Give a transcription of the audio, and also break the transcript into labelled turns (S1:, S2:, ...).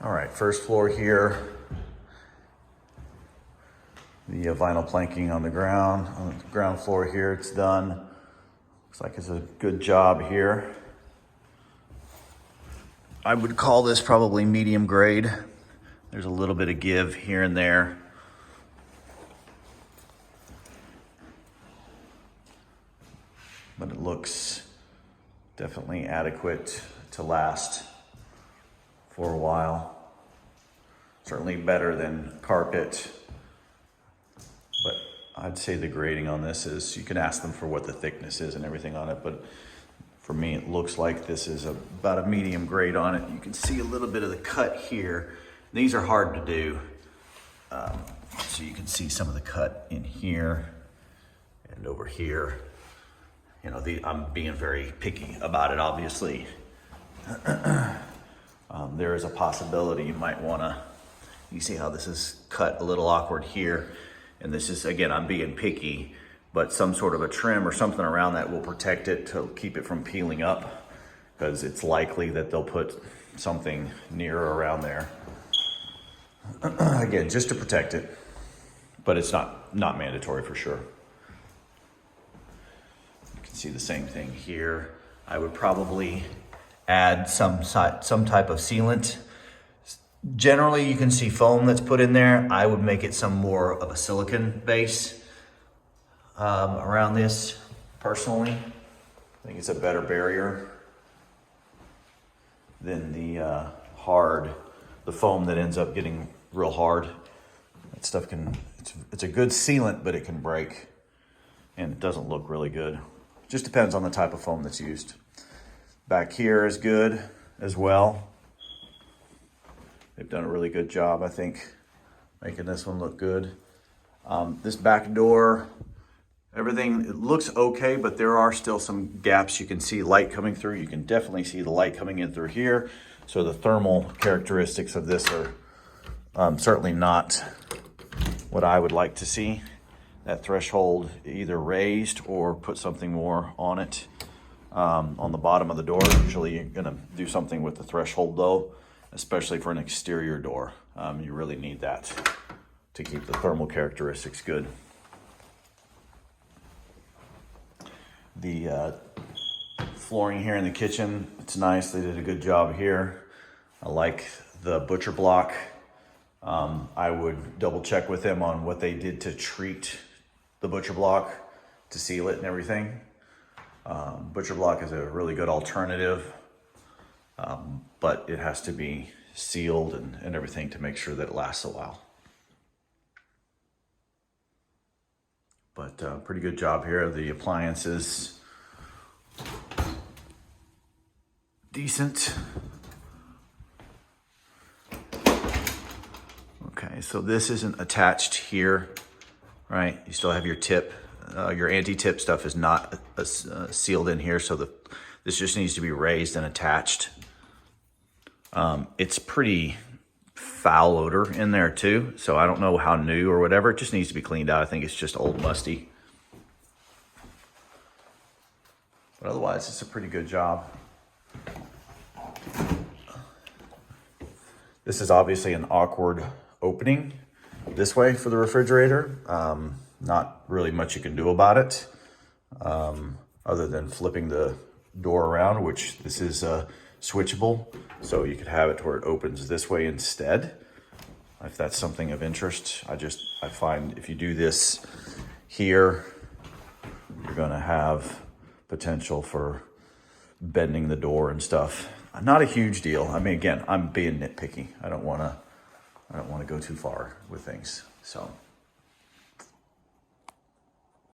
S1: All right, first floor here. The vinyl planking on the ground floor here, it's done. Looks like it's a good job here. I would call this probably medium grade. There's a little bit of give here and there. But it looks definitely adequate to last for a while. Certainly better than carpet. But I'd say the grading on this is, you can ask them for what the thickness is and everything on it, but for me, it looks like this is about a medium grade on it. You can see a little bit of the cut here. These are hard to do. So you can see some of the cut in here and over here. You know, I'm being very picky about it, obviously. There is a possibility you might wanna, you see how this is cut a little awkward here. And this is, again, I'm being picky, but some sort of a trim or something around that will protect it to keep it from peeling up, because it's likely that they'll put something near or around there. Again, just to protect it, but it's not mandatory for sure. You can see the same thing here. I would probably add some type of sealant. Generally, you can see foam that's put in there. I would make it some more of a silicone base around this, personally. I think it's a better barrier than the the foam that ends up getting real hard. That stuff it's a good sealant, but it can break and it doesn't look really good. Just depends on the type of foam that's used. Back here is good as well. They've done a really good job, I think, making this one look good. This back door, everything, it looks okay, but there are still some gaps. You can see light coming through. You can definitely see the light coming in through here. So the thermal characteristics of this are certainly not what I would like to see. That threshold either raised or put something more on it. On the bottom of the door, usually you're gonna do something with the threshold though, especially for an exterior door. You really need that to keep the thermal characteristics good. The flooring here in the kitchen, it's nice. They did a good job here. I like the butcher block. I would double check with them on what they did to treat the butcher block to seal it and everything. Butcher block is a really good alternative, but it has to be sealed and everything to make sure that it lasts a while. But pretty good job here. The appliances, decent. Okay, so this isn't attached here, right? You still have your tip. Your anti-tip stuff is not sealed in here, so this just needs to be raised and attached. It's pretty foul odor in there too, so I don't know how new or whatever. It just needs to be cleaned out. I think it's just old musty. But otherwise, it's a pretty good job. This is obviously an awkward opening this way for the refrigerator. Not really much you can do about it, other than flipping the door around, which this is switchable. So you could have it to where it opens this way instead, if that's something of interest. I find if you do this here, you're gonna have potential for bending the door and stuff. Not a huge deal. I mean, again, I'm being nitpicky. I don't wanna go too far with things, so.